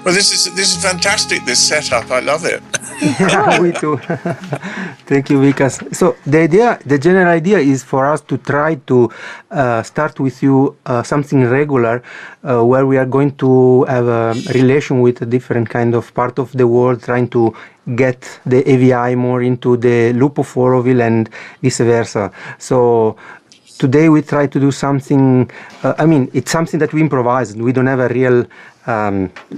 Well, this is fantastic. This setup, I love it. Yeah, me too. Thank you, Vikas. So the general idea is for us to try to start with you something regular, where we are going to have a relation with a different kind of part of the world, trying to get the AVI more into the loop of Auroville and vice versa. So today we try to do something. It's something that we improvise. We don't have a real.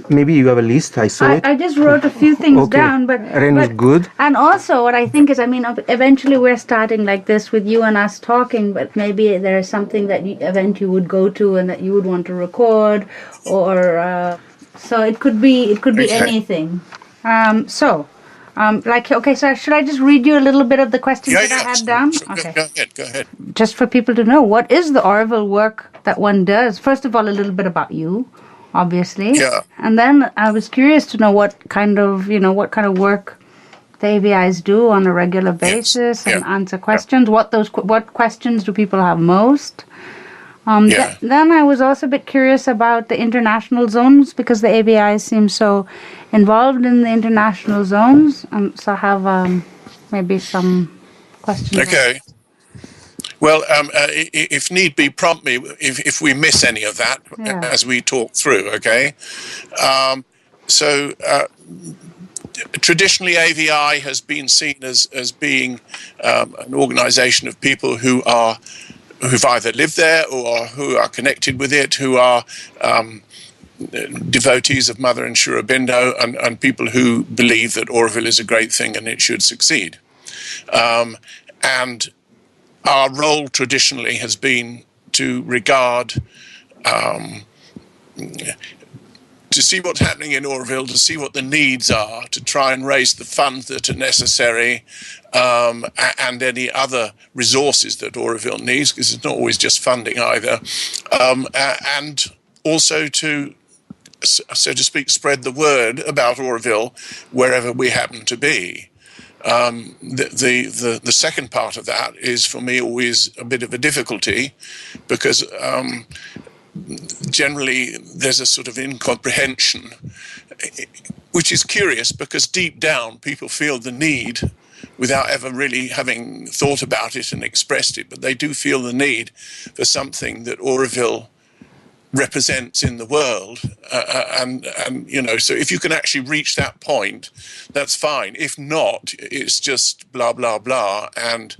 Maybe you have a list. I saw it. I just wrote a few things down, but Renu's good. And also, what I think is, eventually we're starting like this with you and us talking, but maybe there is something that event you would go to and that you would want to record, or so it could be anything. So should I just read you a little bit of the questions that I had down? Okay. Go ahead. Just for people to know, what is the Auroville work that one does? First of all, a little bit about you, obviously. Yeah. And then I was curious to know what kind of work the AVIs do on a regular basis and answer questions. What questions do people have most? Then I was also a bit curious about the international zones, because the AVIs seem so involved in the international zones. So I have maybe some questions. Okay. Well, if need be, prompt me if we miss any of that as we talk through, okay? Traditionally, AVI has been seen as being an organization of people who've either lived there or who are connected with it, who are devotees of Mother and Sri Aurobindo, and people who believe that Auroville is a great thing and it should succeed. And our role traditionally has been to regard, to see what's happening in Auroville, to see what the needs are, to try and raise the funds that are necessary, and any other resources that Auroville needs, because it's not always just funding either, and also to, so to speak, spread the word about Auroville wherever we happen to be. The second part of that is for me always a bit of a difficulty, because generally there's a sort of incomprehension, which is curious, because deep down people feel the need without ever really having thought about it and expressed it, but they do feel the need for something that Auroville represents in the world, and so if you can actually reach that point, that's fine. If not, it's just blah blah blah, and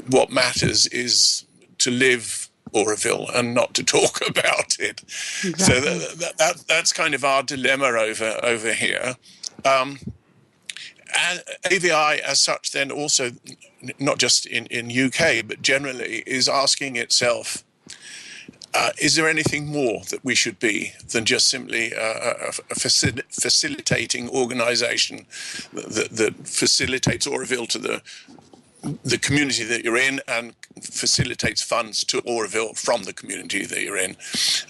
what matters is to live Auroville and not to talk about it. Exactly. So that's kind of our dilemma over here. And AVI as such then also, not just in UK but generally, is asking itself, is there anything more that we should be than just simply a facilitating organisation that facilitates Auroville to the community that you're in and facilitates funds to Auroville from the community that you're in?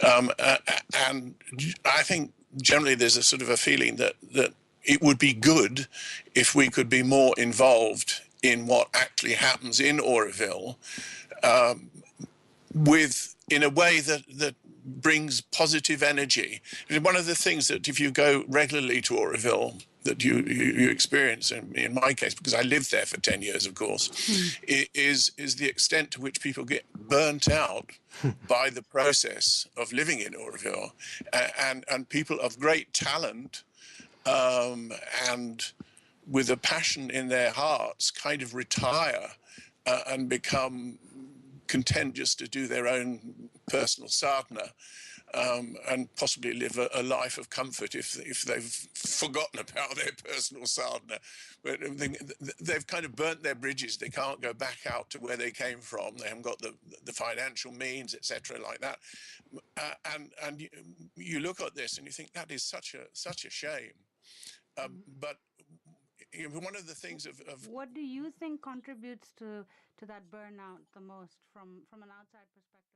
And I think generally there's a sort of a feeling that it would be good if we could be more involved in what actually happens in Auroville, in a way that brings positive energy. One of the things that if you go regularly to Auroville that you experience, in my case, because I lived there for 10 years, of course, is the extent to which people get burnt out by the process of living in Auroville, and people of great talent and with a passion in their hearts kind of retire and become content just to do their own personal sadhana, and possibly live a life of comfort if they've forgotten about their personal sadhana. But they've kind of burnt their bridges. They can't go back out to where they came from. They haven't got the financial means, etc., like that. And you look at this and you think that is such a shame. But one of the things of what do you think contributes to that burnout the most from an outside perspective?